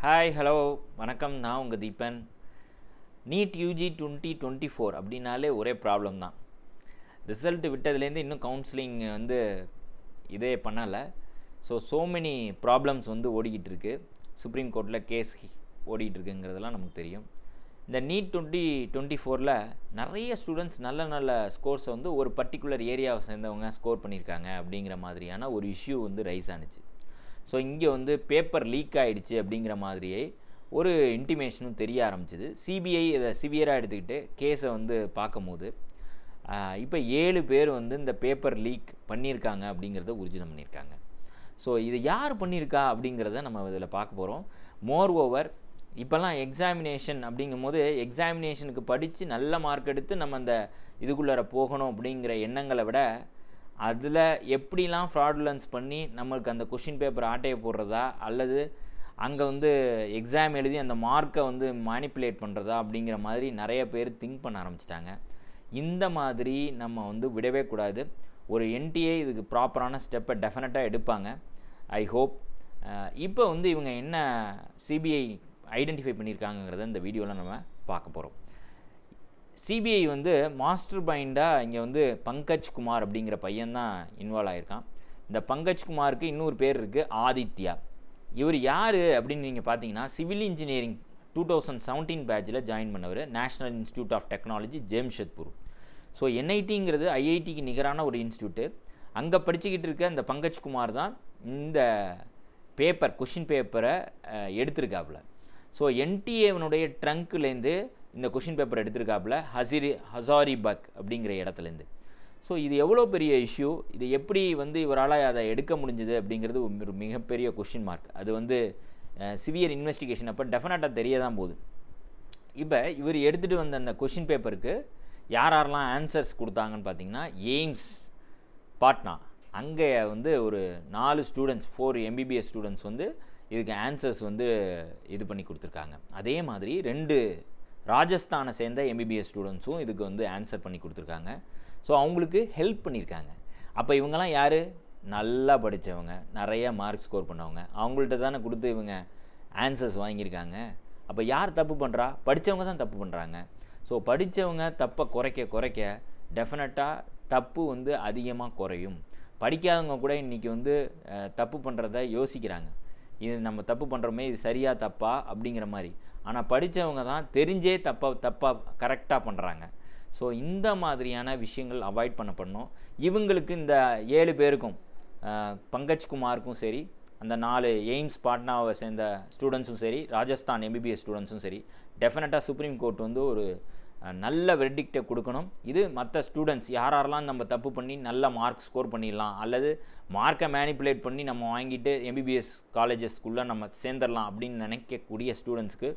Hi hello வணக்கம். நான் உங்கள் தீபன். நீட் யூஜி 2024 அப்படின்னாலே ஒரே ப்ராப்ளம் தான். ரிசல்ட் விட்டதுலேருந்து இன்னும் கவுன்சிலிங் இதே பண்ணலை. ஸோ மெனி ப்ராப்ளம்ஸ் ஓடிக்கிட்டு இருக்கு. சுப்ரீம் கோர்ட்டில் கேஸ் ஓடிக்கிட்டு இருக்குங்கிறதெல்லாம் நமக்கு தெரியும். இந்த நீட் 2024 நிறைய ஸ்டூடெண்ட்ஸ் நல்ல ஸ்கோர்ஸை ஒரு பர்டிகுலர் ஏரியாவை சேர்ந்தவங்க ஸ்கோர் பண்ணியிருக்காங்க அப்படிங்கிற மாதிரியான ஒரு இஷ்யூ ரைஸ் ஆனிச்சு. ஸோ இங்கே பேப்பர் லீக் ஆகிடுச்சு அப்படிங்கிற மாதிரியே ஒரு இன்டிமேஷனும் தெரிய ஆரம்பிச்சிது. சிபிஐ இதை சிவியராக எடுத்துக்கிட்டு கேஸை பார்க்கும்போது இப்போ 7 பேர் இந்த பேப்பர் லீக் பண்ணியிருக்காங்க அப்படிங்கிறத உறுதிதம் பண்ணியிருக்காங்க. ஸோ இது யார் பண்ணியிருக்கா அப்படிங்கிறத நம்ம இதில் பார்க்க போகிறோம். மோர் ஓவர் இப்போல்லாம் எக்ஸாமினேஷன் அப்படிங்கும்போது எக்ஸாமினேஷனுக்கு படித்து நல்ல மார்க் எடுத்து நம்ம அந்த இதுக்குள்ளார போகணும் அப்படிங்கிற எண்ணங்களை விட அதில் எப்படிலாம் ஃப்ராடுலன்ஸ் பண்ணி நம்மளுக்கு அந்த கொஷின் பேப்பர் ஆட்டையை போடுறதா அல்லது அங்கே எக்ஸாம் எழுதி அந்த மார்க்கை மேனிப்புலேட் பண்ணுறதா அப்படிங்கிற மாதிரி நிறைய பேர் திங்க் பண்ண ஆரம்பிச்சிட்டாங்க. இந்த மாதிரி நம்ம விடவே கூடாது. ஒரு என்டிஏ இதுக்கு ப்ராப்பரான ஸ்டெப்பை டெஃபினட்டாக எடுப்பாங்க. I hope. இப்போ இவங்க என்ன சிபிஐ ஐடென்டிஃபை பண்ணியிருக்காங்கிறத இந்த வீடியோவில் நம்ம பார்க்க போகிறோம். சிபிஐ மாஸ்டர் மைண்டாக இங்கே பங்கஜ் குமார் அப்படிங்கிற பையன்தான் இன்வால்வ் ஆகியிருக்கான். இந்த பங்கஜ் குமாருக்கு இன்னொரு பேர் இருக்குது, ஆதித்யா. இவர் யார் அப்படின்னு நீங்கள் பார்த்தீங்கன்னா சிவில் இன்ஜினியரிங் 2017 பேட்சில் ஜாயின் பண்ணவர். National institute of technology Jamshedpur. So என்ஐடிங்கிறது ஐஐடிக்கு நிகரான ஒரு இன்ஸ்டியூட்டு. அங்கே படிச்சுக்கிட்டு இருக்க இந்த பங்கஜ் குமார் தான் இந்த கொஷின் பேப்பரை எடுத்திருக்காப்புல. ஸோ என்டிஏவனுடைய ட்ரங்க்லேருந்து இந்த கொஷின் பேப்பர் எடுத்திருக்காப்புல ஹசாரிபக் அப்படிங்கிற இடத்துலேருந்து. ஸோ இது எவ்வளோ பெரிய இஷ்யூ, இது எப்படி இவரால் அதை எடுக்க முடிஞ்சுது அப்படிங்கிறது ஒரு மிகப்பெரிய கொஷின் மார்க். அது சிவியர் இன்வெஸ்டிகேஷன் அப்போ டெஃபினட்டாக தெரிய தான் போகுது. இப்போ இவர் எடுத்துகிட்டு வந்த அந்த கொஷின் பேப்பருக்கு யாரெல்லாம் ஆன்சர்ஸ் கொடுத்தாங்கன்னு பார்த்தீங்கன்னா எய்ம்ஸ் பாட்னா அங்கே ஒரு 4 ஸ்டூடெண்ட்ஸ் 4 MBBS ஸ்டூடெண்ட்ஸ் இதுக்கு ஆன்சர்ஸ் இது பண்ணி கொடுத்துருக்காங்க. அதே மாதிரி 2 ராஜஸ்தானை சேர்ந்த MBBS ஸ்டூடெண்ட்ஸும் இதுக்கு ஆன்சர் பண்ணி கொடுத்துருக்காங்க. ஸோ அவங்களுக்கு ஹெல்ப் பண்ணியிருக்காங்க. அப்போ இவங்கெல்லாம் யார்? நல்லா படித்தவங்க, நிறைய மார்க் ஸ்கோர் பண்ணவங்க. அவங்கள்ட்ட தானே கொடுத்து இவங்க ஆன்சர்ஸ் வாங்கியிருக்காங்க. அப்போ யார் தப்பு பண்ணுறா? படித்தவங்க தான் தப்பு பண்ணுறாங்க. ஸோ படித்தவங்க தப்பை குறைக்க டெஃபினட்டாக தப்பு அதிகமாக குறையும். படிக்காதவங்க கூட இன்றைக்கி தப்பு பண்ணுறத யோசிக்கிறாங்க. இது நம்ம தப்பு பண்ணுறோமே, இது சரியாக தப்பா அப்படிங்கிற மாதிரி. ஆனால் படித்தவங்க தான் தெரிஞ்சே தப்பாக கரெக்டாக பண்ணுறாங்க. ஸோ இந்த மாதிரியான விஷயங்கள் அவாய்ட் பண்ணணும். இவங்களுக்கு இந்த 7 பேருக்கும் பங்கஜ் குமாருக்கும் சரி, அந்த 4 எய்ம்ஸ் பாட்னாவை சேர்ந்த ஸ்டூடெண்ட்ஸும் சரி, ராஜஸ்தான் MBBS ஸ்டூடெண்ட்ஸும் சரி, டெஃபினட்டாக சுப்ரீம் கோர்ட் ஒரு நல்ல வெர்டிக்டை கொடுக்கணும். இது மற்ற ஸ்டூடெண்ட்ஸ் யாரெல்லாம் நம்ம தப்பு பண்ணி நல்ல மார்க் ஸ்கோர் பண்ணிடலாம் அல்லது மார்க்கை மேனிப்புலேட் பண்ணி நம்ம வாங்கிட்டு MBBS காலேஜஸ்க்குள்ளே நம்ம சேர்ந்துடலாம் அப்படின்னு நினைக்கக்கூடிய ஸ்டூடெண்ட்ஸ்க்கு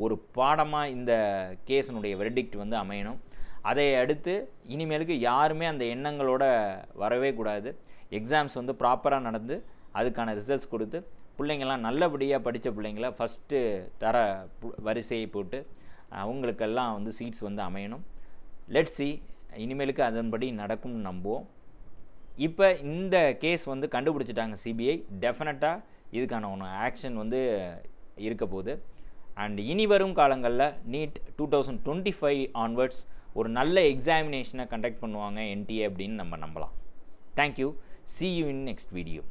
ஒரு பாடமாக இந்த கேஸினுடைய வெர்டிக்ட் அமையணும். அதை அடுத்து இனிமேலுக்கு யாருமே அந்த எண்ணங்களோட வரவே கூடாது. எக்ஸாம்ஸ் ப்ராப்பராக நடந்து அதுக்கான ரிசல்ட்ஸ் கொடுத்து பிள்ளைங்கள்லாம் நல்லபடியாக படித்த பிள்ளைங்கள ஃபஸ்ட்டு வரிசையை போட்டு அவங்களுக்கெல்லாம் சீட்ஸ் அமையணும். லெட்ஸ் சி, இனிமேலுக்கு அதன்படி நடக்கும்னு நம்புவோம். இப்போ இந்த கேஸ் கண்டுபிடிச்சிட்டாங்க சிபிஐ. டெஃபினட்டாக இதுக்கான ஒன்று ஆக்ஷன் இருக்க போகுது. அண்ட் இனி வரும் காலங்களில் நீட் 2025 ஆன்வர்ட்ஸ் ஒரு நல்ல எக்ஸாமினேஷனை கண்டக்ட் பண்ணுவாங்க என்டிஏ அப்படின்னு நம்ம நம்பலாம். Thank you. See you in next video.